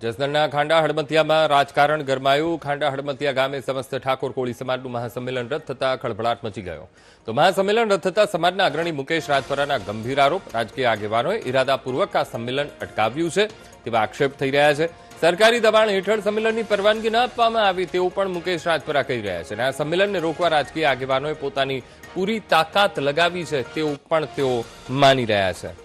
જસદણના ખાંડા હડમતિયામાં રાજકારણ ગરમાયું। ખાંડા હડમતિયા ગામે સમસ્ત ઠાકોર કોળી સમાજનું મહાસંમેલન રદ થતા ખળભળાટ મચી ગયો। તો મહાસંમેલન રદ થતા સમાજના અગ્રણી મુકેશ રાજપરાના ગંભીર આરોપ। રાજકીય આગેવાનોએ ઇરાદાપૂર્વક આ સંમેલન અટકાવ્યું છે તેવા આક્ષેપ થઈ રહ્યા છે। સરકારી દબાણ હેઠળ સંમેલનની પરવાનગી ન આપવામાં આવી તેવું પણ મુકેશ રાજપરા કહી રહ્યા છે। અને આ સંમેલનને રોકવા રાજકીય આગેવાનોએ પોતાની પૂરી તાકાત લગાવી છે તેવું પણ તેઓ માની રહ્યા છે।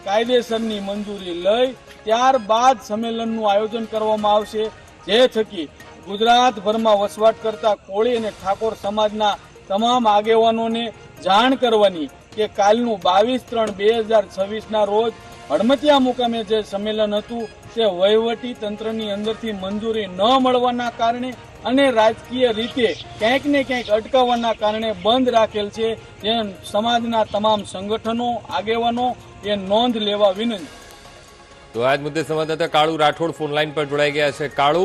કાયદેસરની મંજૂરી લઈ ત્યારબાદ સંમેલનનું આયોજન કરવામાં આવશે, જે થકી ગુજરાતભરમાં વસવાટ કરતા કોળી અને ઠાકોર સમાજના તમામ આગેવાનોને જાણ કરવાની કે કાલનું 22/3/2026ના રોજ હડમતિયા મુકામે જે સંમેલન હતું તે વહીવટી તંત્રની અંદરથી મંજૂરી ન મળવાના કારણે અને રાજકીય રીતે ક્યાંક ને ક્યાંક અટકાવવાના કારણે બંધ રાખેલ છે। જે સમાજના તમામ સંગઠનો આગેવાનો એ નોંધ લેવા વિનંતી। તો આજ મુદ્દે સંવાદદાતા કાળુ રાઠોડ ફોન લાઈન પર જોડાઈ ગયા છે। કાળુ,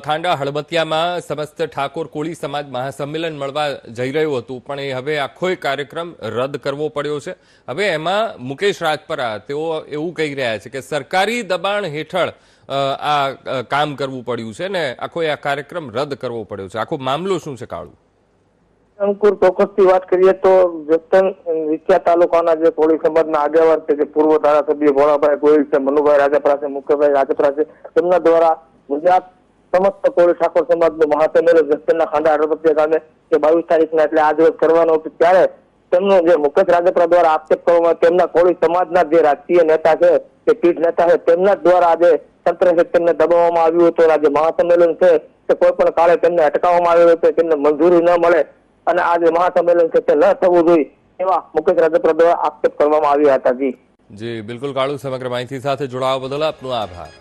ખાંડા હળમતિયામાં સમસ્ત ઠાકોર કોળી સમાજ મહાસંમેલન મળવા જઈ રહ્યું હતું, પણ એ હવે આખો કાર્યક્રમ રદ કરવો પડ્યો છે। હવે એમાં મુકેશ રાજપરા તેઓ એવું કહી રહ્યા છે કે સરકારી દબાણ હેઠળ આ કામ કરવું પડ્યું છે ને આખો આ કાર્યક્રમ રદ કરવો પડ્યો છે। આખો મામલો શું છે કાળુ? અંકુર, ચોક્કસથી વાત કરીએ તો જસદણ વિછિયા તાલુકાના જે કોળી સમાજના આગેવાન છે, જે પૂર્વ ધારાસભ્ય ભોળાભાઈ ગોહિલ છે, મનુભાઈ રાજપરા છે, મુખ્યભાઈ રાજપરા છે, તેમના દ્વારા ગુજરાત સમસ્ત કોળી ઠાકોર સમાજનું મહાસંમેલન જસદણના ખાંડા હડમતિયા ગામે જે 22 તારીખના એટલે આજ રોજ કરવાનું હતું, ત્યારે તેમનું જે મુકેશ રાજપરા દ્વારા આક્ષેપ કરવામાં તેમના કોળી સમાજના જે રાજકીય નેતા છે, જે પીઢ નેતા છે, તેમના દ્વારા આજે તંત્ર છે તેમને દબાવવામાં આવ્યું હતું। આજે મહાસંમેલન છે તે કોઈ પણ કાળે તેમને અટકાવવામાં આવ્યું હતું, તેમને મંજૂરી ન મળે અને આ જે મહાસંમેલન છે તે ન થવું જોઈએ એવા મુકેશ રાજપરા દ્વારા આક્ષેપ કરવામાં આવ્યા હતા। જી બિલકુલ કાળુ, સમગ્ર માહિતી સાથે જોડાવા બદલ આપનો આભાર।